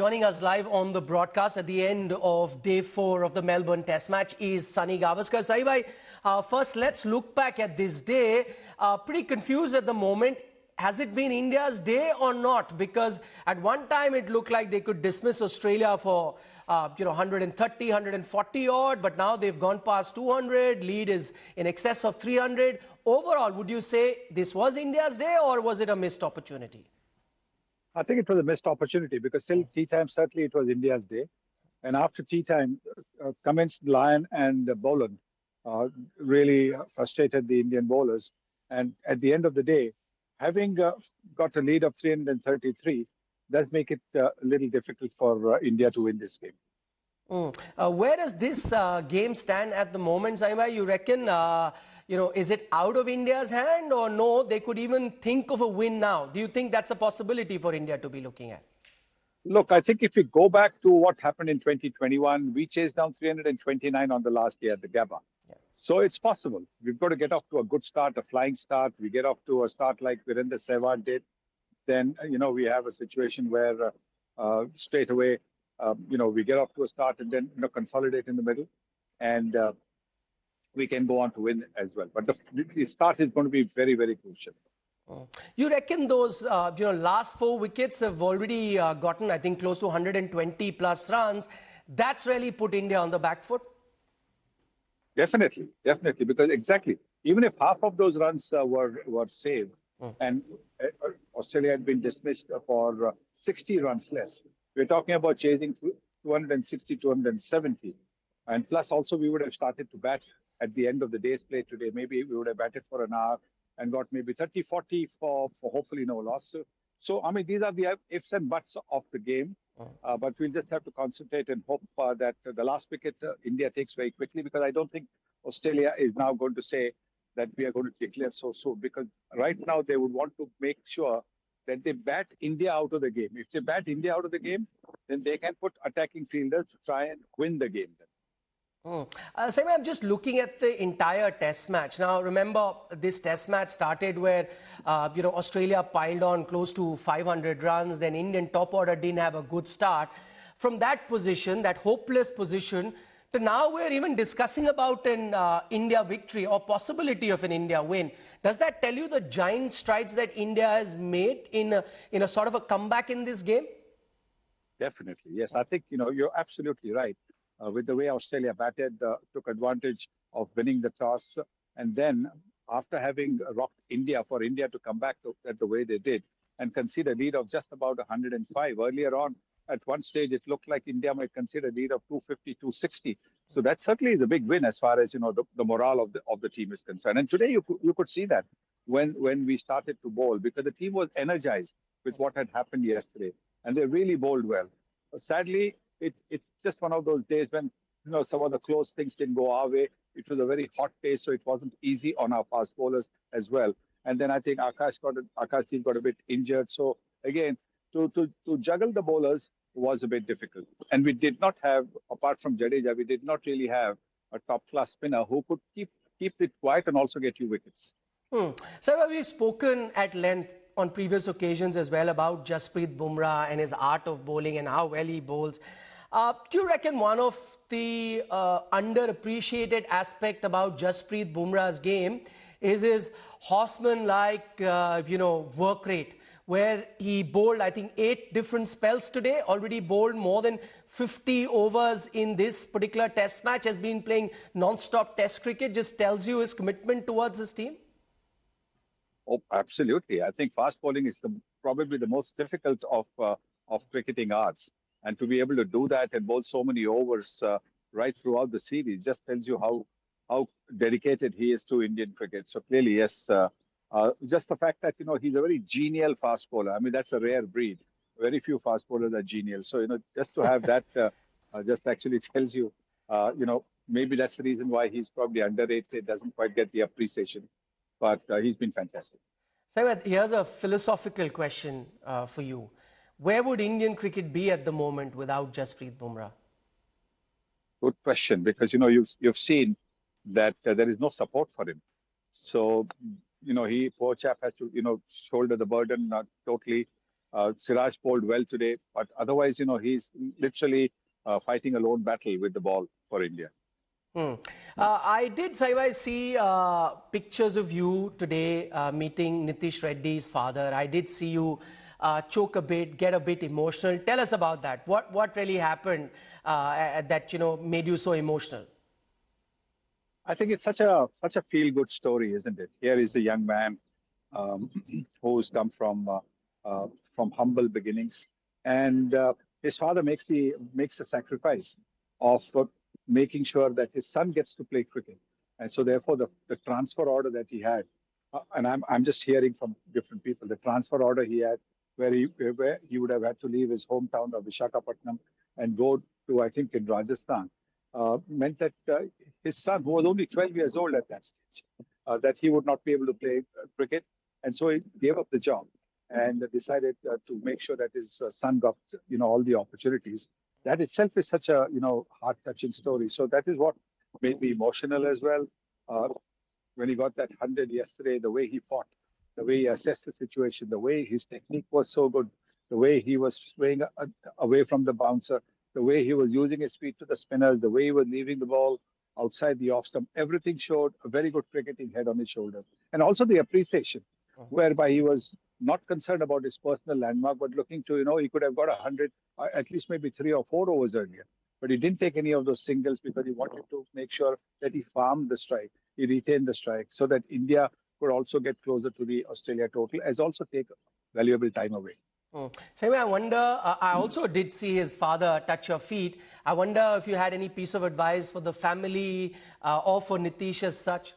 joining us live on the broadcast at the end of day 4 of the Melbourne Test match is Sunil Gavaskar. Sunil, first let's look back at this day. Pretty confused at the moment. Has it been India's day or not? Because at one time it looked like they could dismiss Australia for 130, 140 odd, but now they've gone past 200. Lead is in excess of 300. Overall, would you say this was India's day or was it a missed opportunity? I think it was a missed opportunity because till tea time, certainly it was India's day. And after tea time, commenced Lyon and Boland really frustrated the Indian bowlers. And at the end of the day, having got a lead of 333, does make it a little difficult for India to win this game. Where does this game stand at the moment, Saima? You reckon, is it out of India's hand or no? They could even think of a win now. Do you think that's a possibility for India to be looking at? Look, I think if we go back to what happened in 2021, we chased down 329 on the last day at the Gabba. Yeah. So it's possible. We've got to get off to a good start, a flying start. We get off to a start like Virender Sehwag did. Then, we have a situation where straight away, we get off to a start and then, consolidate in the middle. And we can go on to win as well. But the start is going to be very, very crucial. You reckon those, last 4 wickets have already gotten, I think, close to 120 plus runs. That's really put India on the back foot? Definitely. Because exactly, even if half of those runs were saved and Australia had been dismissed for 60 runs less, we're talking about chasing 260, 270. And plus also we would have started to bat at the end of the day's play today. Maybe we would have batted for an hour and got maybe 30, 40 for hopefully no loss. So, these are the ifs and buts of the game. But we'll just have to concentrate and hope that the last wicket India takes very quickly, because I don't think Australia is now going to say that we are going to declare so soon, because right now they would want to make sure that they bat India out of the game. If they bat India out of the game, then they can put attacking fielders to try and win the game. Saima, I'm just looking at the entire test match. Now, remember, this test match started where, Australia piled on close to 500 runs. Then Indian top order didn't have a good start. From that position, that hopeless position, to now we're even discussing about an India victory or possibility of an India win. Does that tell you the giant strides that India has made in a sort of a comeback in this game? Definitely, yes. I think, you're absolutely right. With the way Australia batted, took advantage of winning the toss. And then after having rocked India, for India to come back at the way they did and concede a lead of just about 105. Earlier on, at one stage, it looked like India might concede a lead of 250, 260. So that certainly is a big win as far as, the morale of the team is concerned. And today you could see that when we started to bowl, because the team was energized with what had happened yesterday. And they really bowled well. Sadly, it's just one of those days when, some of the close things didn't go our way. It was a very hot day, so it wasn't easy on our fast bowlers as well. And then I think Akashdeep got a bit injured. So again, to juggle the bowlers was a bit difficult. And we did not have, apart from Jadeja, we did not really have a top-class spinner who could keep it quiet and also get you wickets. So we've spoken at length on previous occasions as well about Jasprit Bumrah and his art of bowling and how well he bowls. Do you reckon one of the underappreciated aspect about Jasprit Bumrah's game is his horseman-like, work rate, where he bowled, I think, 8 different spells today, already bowled more than 50 overs in this particular test match, has been playing non-stop test cricket, just tells you his commitment towards his team? Oh, absolutely. I think fast bowling is probably the most difficult of cricketing arts. And to be able to do that and bowl so many overs right throughout the series just tells you how dedicated he is to Indian cricket. So clearly, yes, just the fact that, he's a very genial fast bowler. I mean, that's a rare breed. Very few fast bowlers are genial. So, just to have that just actually tells you, maybe that's the reason why he's probably underrated, doesn't quite get the appreciation. But he's been fantastic. Saima, here's a philosophical question for you. Where would Indian cricket be at the moment without Jasprit Bumrah? Good question, because, you've seen that there is no support for him. So, poor chap has to, shoulder the burden totally. Siraj bowled well today, but otherwise, he's literally fighting a lone battle with the ball for India. Hmm. I did, Saibai, see pictures of you today meeting Nitish Reddy's father. I did see you choke a bit, get a bit emotional. Tell us about that. What really happened that made you so emotional? I think it's such a feel-good story, isn't it? Here is a young man um, who's come from humble beginnings, and his father makes the sacrifice of making sure that his son gets to play cricket, and so therefore the transfer order that he had, and I'm just hearing from different people, the transfer order he had, where he would have had to leave his hometown of Visakhapatnam and go to, I think, in Rajasthan, meant that his son, who was only 12 years old at that stage, that he would not be able to play cricket. And so he gave up the job and decided to make sure that his son got, all the opportunities. That itself is such a, heart-touching story. So that is what made me emotional as well. Uh, when he got that 100 yesterday, the way he fought, the way he assessed the situation, the way his technique was so good, the way he was swaying away from the bouncer, the way he was using his feet to the spinners, the way he was leaving the ball outside the off stump, everything showed a very good cricketing head on his shoulders. And also the appreciation, whereby he was not concerned about his personal landmark, but looking to, he could have got 100, at least maybe 3 or 4 overs earlier. But he didn't take any of those singles because he wanted to make sure that he farmed the strike, he retained the strike, so that India could also get closer to the Australia total, as also take valuable time away. Same way, I wonder, I also did see his father touch your feet. I wonder if you had any piece of advice for the family or for Nitish as such.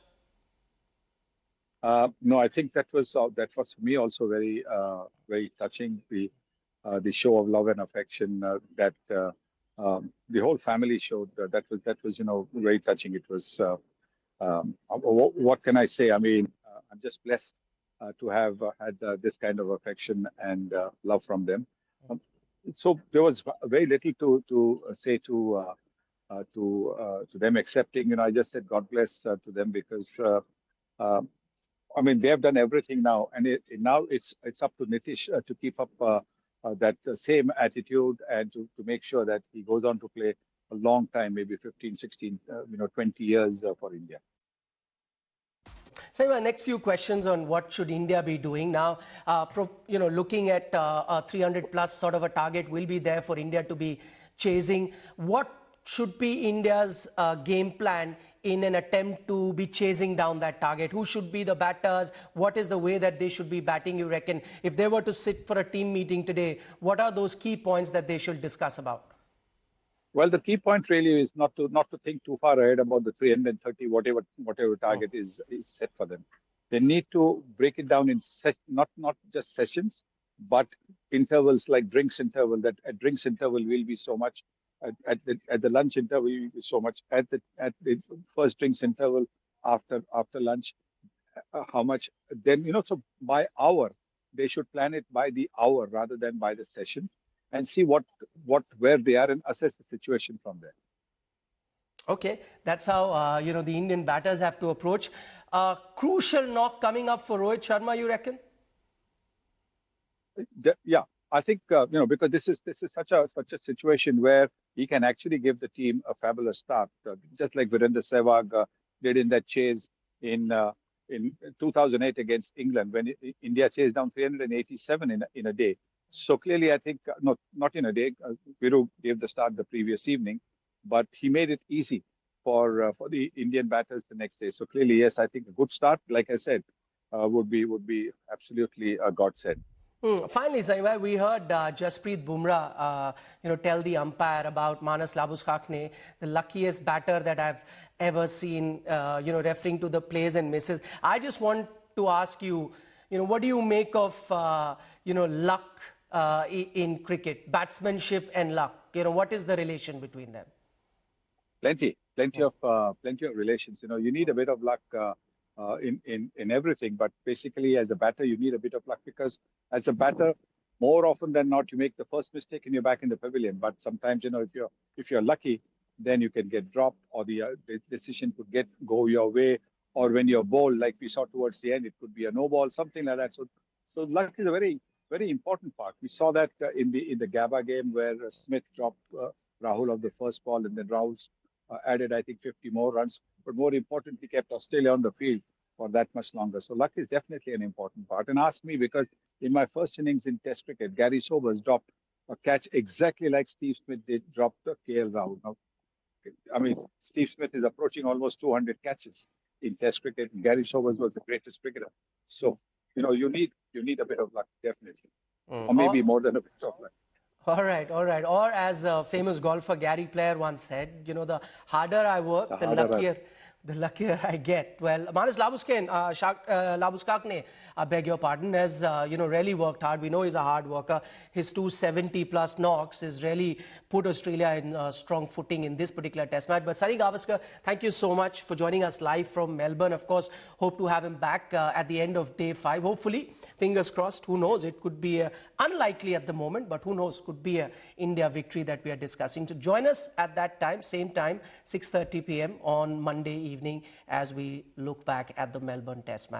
No, I think that was for me also very touching. The show of love and affection that the whole family showed. That was very touching. It was what can I say? I mean, I'm just blessed to have had this kind of affection and love from them. Um, so there was very little to say to them, excepting I just said God bless to them because. Uh, I mean, they have done everything now, and now it's up to Nitish to keep up that same attitude and to make sure that he goes on to play a long time, maybe 15, 16, 20 years for India. So my next few questions on what should India be doing now. Looking at a 300 plus sort of a target will be there for India to be chasing. What should be India's game plan in an attempt to be chasing down that target? Who should be the batters? What is the way that they should be batting, you reckon? If they were to sit for a team meeting today, what are those key points that they should discuss about? Well, the key point really is not to think too far ahead about the 330, whatever target is set for them. They need to break it down in not just sessions, but intervals like drinks interval. That at drinks interval will be so much, at the lunch interval will be so much, at the first drinks interval after lunch, how much. Then so by hour they should plan it by the hour rather than by the session, and see where they are and assess the situation from there. Okay, that's how the Indian batters have to approach. Crucial knock coming up for Rohit Sharma, you reckon? Yeah, I think because this is such a situation where he can actually give the team a fabulous start, just like Virender Sehwag did in that chase in 2008 against England when India chased down 387 in a day. So clearly, I think not in a day. Viru gave the start the previous evening, but he made it easy for the Indian batters the next day. So clearly, yes, I think a good start, like I said, would be absolutely a godsend. Finally, Saima, we heard Jasprit Bumrah, tell the umpire about Manas Labuschagne, the luckiest batter that I've ever seen, referring to the plays and misses. I just want to ask you, what do you make of, luck in cricket, batsmanship and luck? What is the relation between them? Plenty of relations. You need a bit of luck in everything, but basically, as a batter, you need a bit of luck because as a batter, more often than not, you make the first mistake and you're back in the pavilion. But sometimes, if you're lucky, then you can get dropped, or the decision could go your way, or when you're bowled, like we saw towards the end, it could be a no ball, something like that. So luck is a very very important part. We saw that in the Gabba game where Smith dropped Rahul of the first ball, and then Rahul added, I think, 50 more runs. But more importantly, kept Australia on the field for that much longer. So luck is definitely an important part. And ask me, because in my first innings in Test cricket, Gary Sobers dropped a catch exactly like Steve Smith did drop the KL Rahul. Now, I mean, Steve Smith is approaching almost 200 catches in Test cricket. Gary Sobers was the greatest cricketer. So, you need a bit of luck, definitely, or maybe more than a bit of luck. All right, all right. Or as a famous golfer Gary Player once said, the harder I The work, harder the luckier I get. Well, Manas Labuskakne, I beg your pardon, has really worked hard. We know he's a hard worker. His 270 plus knocks has really put Australia in strong footing in this particular Test match. But Sunil Gavaskar, thank you so much for joining us live from Melbourne. Of course, hope to have him back at the end of day 5. Hopefully, fingers crossed. Who knows? It could be unlikely at the moment, but who knows? Could be a India victory that we are discussing. To join us at that time, same time, 6:30 p.m. on Monday evening as we look back at the Melbourne Test match.